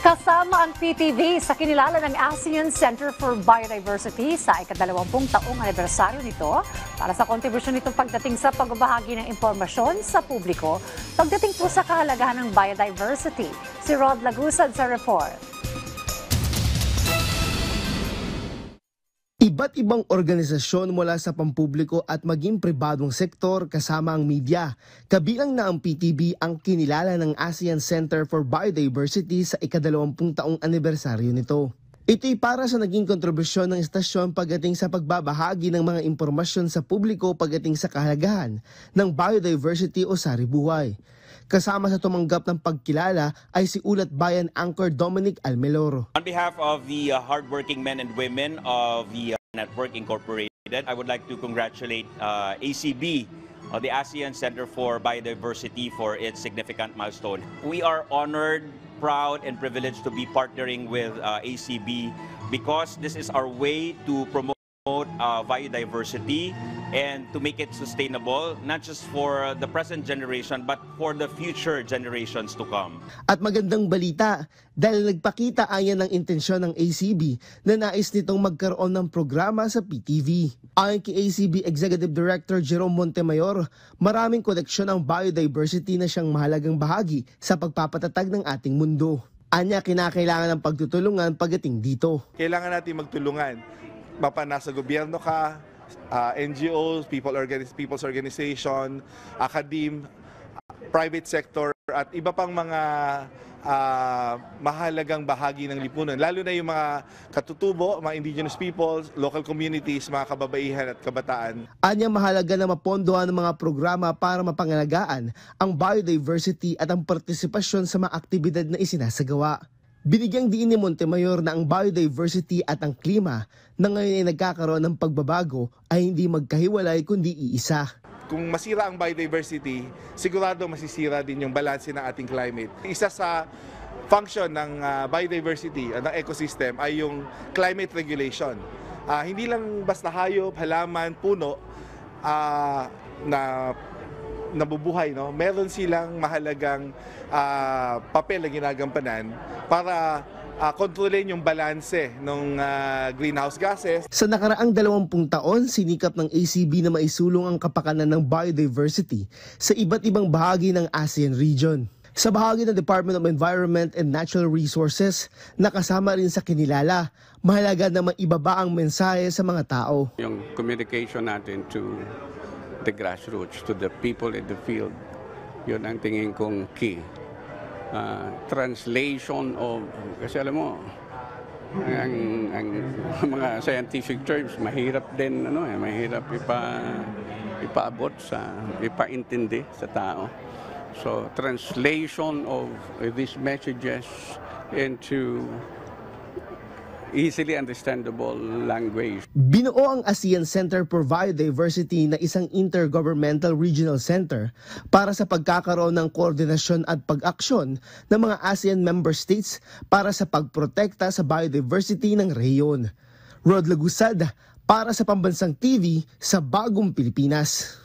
Kasama ang PTV sa kinilala ng ASEAN Center for Biodiversity sa ika-20 taong anibersaryo nito para sa kontribusyon nito pagdating sa pagbabahagi ng impormasyon sa publiko pagdating po sa kahalagahan ng biodiversity. Si Rod Lagusad sa report. Iba't ibang organisasyon mula sa pampubliko at maging pribadong sektor kasama ang media. Kabilang na ang PTV ang kinilala ng ASEAN Center for Biodiversity sa ika-20 taong anibersaryo nito. Ito'y para sa naging kontribusyon ng istasyon pagdating sa pagbabahagi ng mga impormasyon sa publiko pagdating sa kahalagahan ng biodiversity o saribuhay. Kasama sa tumanggap ng pagkilala ay si Ulat Bayan anchor Dominic Almeloro. On behalf of the hardworking men and women of the Network Incorporated, I would like to congratulate ACB, the ASEAN Center for Biodiversity, for its significant milestone. We are honored, proud, and privileged to be partnering with ACB because this is our way to promote biodiversity and to make it sustainable, not just for the present generation but for the future generations to come. At magandang balita dahil nagpakita ayan ng intensyon ng ACB na nais nitong magkaroon ng programa sa PTV. Ayon kay ACB Executive Director Jerome Montemayor, maraming koneksyon ang biodiversity na siyang mahalagang bahagi sa pagpapatatag ng ating mundo. Anya, kinakailangan ng pagtutulungan pagdating dito. Kailangan natin magtulungan. Mapa nasa gobyerno ka, NGOs, people's organization, academe, private sector, at iba pang mga mahalagang bahagi ng lipunan. Lalo na yung mga katutubo, mga indigenous peoples, local communities, mga kababaihan at kabataan. Anya, mahalaga na mapondohan ng mga programa para mapangalagaan ang biodiversity at ang partisipasyon sa mga aktibidad na isinasagawa. Binigyang diin ni Montemayor na ang biodiversity at ang klima na ngayon ay nagkakaroon ng pagbabago ay hindi magkahiwalay kundi iisa. Kung masira ang biodiversity, sigurado masisira din yung balanse ng ating climate. Isa sa function ng biodiversity, ng ecosystem, ay yung climate regulation. Hindi lang basta hayop, halaman, puno na nabubuhay, no? Meron silang mahalagang papel na ginagampanan para kontrolin yung balanse ng greenhouse gases. Sa nakaraang 20 taon, sinikap ng ACB na maisulong ang kapakanan ng biodiversity sa iba't ibang bahagi ng ASEAN region. Sa bahagi ng Department of Environment and Natural Resources, nakasama rin sa kinilala, mahalaga na maibaba ang mensahe sa mga tao. Yung communication natin to the grassroots, to the people in the field, yun ang tingin kong key. Translation of, kasi alam mo, ang mga scientific terms, mahirap din, mahirap ipaabot ipaintindi sa tao. So, translation of these messages into easily understandable language. Binuo ang ASEAN Center for Biodiversity na isang intergovernmental regional center para sa pagkakaroon ng koordinasyon at pag-aksyon ng mga ASEAN member states para sa pagprotekta sa biodiversity ng rehiyon. Rod Lagusad para sa Pambansang TV sa Bagong Pilipinas.